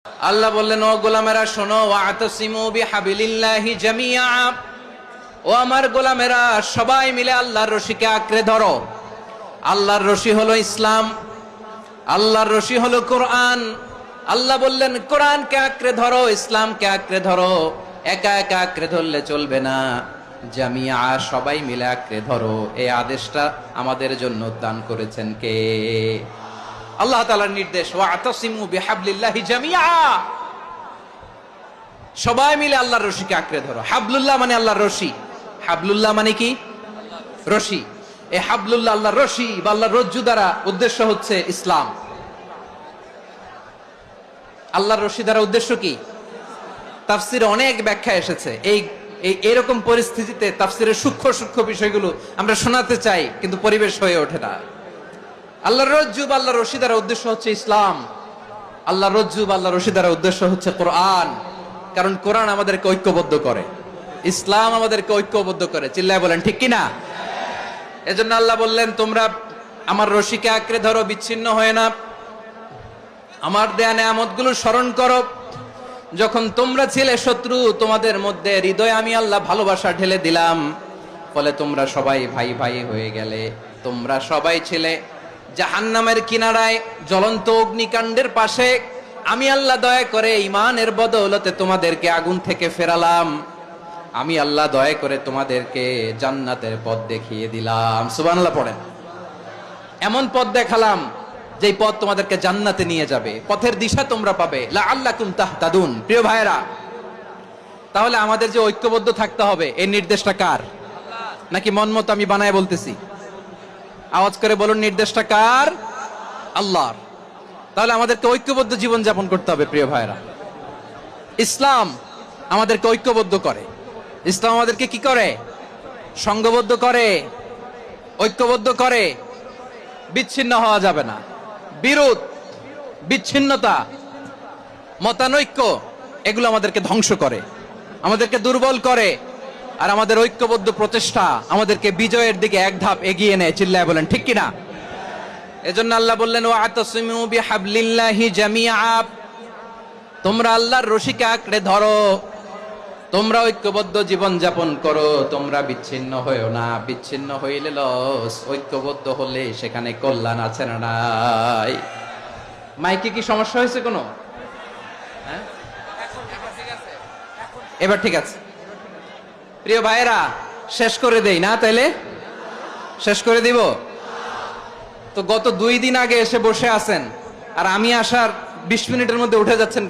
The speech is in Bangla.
আল্লাহ বললেন, ও গোলামেরা শোনো, ওয়াতাসিমু বিহাবিলিল্লাহি জামিআ, ও আমার গোলামেরা সবাই মিলে আল্লাহর রশিকে আঁকড়ে ধরো। আল্লাহর রশি হলো ইসলাম, আল্লাহর রশি হলো কোরআন। আল্লাহ বললেন কোরআনকে আঁকড়ে ধরো, ইসলামকে আঁকড়ে ধরো। একা একা আঁকড়ে ধরলে চলবে না, জামিআ সবাই মিলে আঁকড়ে ধরো। এই আদেশটা আমাদের জন্য দান করেছেন কে? আল্লাহ তাআলার নির্দেশ, ওয়াতাসিমু বিহাবলিল্লাহি জামিআ, সবাই মিলে আল্লাহর রশিকে আঁকড়ে ধরো। হাবলুল্লাহ মানে আল্লাহর রশি। হাবলুল্লাহ মানে কি? রশি। এই হাবলুল্লাহ আল্লাহর রশি বা আল্লাহর রজ্জু দ্বারা উদ্দেশ্য হচ্ছে ইসলাম। আল্লাহর রশি দ্বারা উদ্দেশ্য কি? তাফসিরে অনেক ব্যাখ্যা এসেছে। এরকম পরিস্থিতিতে তাফসিরের সূক্ষ্ম সূক্ষ্ম বিষয়গুলো আমরা শোনাতে চাই, কিন্তু পরিবেশ হয়ে ওঠে না। আল্লাহর রজ্জু বা আল্লাহর রশি দ্বারা উদ্দেশ্য হচ্ছে ইসলাম। আল্লাহর রজ্জু বা আল্লাহর রশি দ্বারা উদ্দেশ্য হচ্ছে কোরআন। কারণ কোরআন আমাদেরকে ঐক্যবদ্ধ করে, ইসলাম আমাদেরকে ঐক্যবদ্ধ করে। চিল্লায় বলেন ঠিক কিনা? এজন্য আল্লাহ বললেন, তোমরা আমার রশিকে আঁকড়ে ধরো, বিচ্ছিন্ন হয়ে না। আমার দেয়া নেয়ামতগুলো স্মরণ করো। যখন তোমরা ছিলে শত্রু, তোমাদের মধ্যে হৃদয়ে আমি আল্লাহ ভালোবাসা ঢেলে দিলাম, ফলে তোমরা সবাই ভাই ভাই হয়ে গেলে। তোমরা সবাই ছিলে জাহান্নামের কিনারায়, জ্বলন্ত অগ্নিকাণ্ডের পাশে। আমি আল্লাহ দয়া করে ঈমানের বদৌলতে তোমাদেরকে আগুন থেকে ফেরালাম। আমি আল্লাহ দয়া করে তোমাদেরকে জান্নাতের পথ দেখিয়ে দিলাম। সুবহানাল্লাহ পড়েন। এমন পথ দেখালাম যেই পথ তোমাদেরকে জান্নাতে নিয়ে যাবে, পথের দিশা তোমরা পাবে। লাআল্লাকুম তাহতাদুন। প্রিয় ভাইরা, তাহলে আমাদের যে ঐক্যবদ্ধ থাকতে হবে, এই নির্দেশটা কার? নাকি মন মতো আমি বানায় বলতেছি? আওয়াজ করে বলুন, নির্দেশটা কার? আল্লাহর। তাহলে আমাদেরকে ঐক্যবদ্ধ জীবন যাপন করতে হবে। প্রিয় ভাইরা, ইসলাম আমাদেরকে ঐক্যবদ্ধ করে। ইসলাম আমাদেরকে কি করে? সংঘবদ্ধ করে, ঐক্যবদ্ধ করে। বিচ্ছিন্ন হওয়া যাবে না। বিরোধ, বিচ্ছিন্নতা, মতানৈক্য, এগুলো আমাদেরকে ধ্বংস করে, আমাদেরকে দুর্বল করে। আর আমাদের ঐক্যবদ্ধ প্রচেষ্টা আমাদেরকে বিজয়ের দিকে এক ধাপ এগিয়ে নেয়। চিল্লায় বলেন ঠিক কিনা? এজন্য আল্লাহ বললেন, ওয়াতাসিমু বিহাবলিল্লাহি জামিআ, তোমরা আল্লাহর রশিকে আঁকড়ে ধরো, তোমরা ঐক্যবদ্ধ জীবন যাপন করো, তোমরা বিচ্ছিন্ন হইও না। বিচ্ছিন্ন হইলে লস, ঐক্যবদ্ধ হলে সেখানে কল্যাণ আছে না নাই? মাইকে কি সমস্যা হয়েছে কোনো? হ্যাঁ, এবার ঠিক আছে। প্রিয় ভাইয়েরা, শেষ করে দেই না? তাইলে শেষ করে দিব তো। গত 2 দিন আগে এসে বসে আছেন, আর আমি আসার 20 মিনিটের মধ্যে উঠে যাচ্ছেন।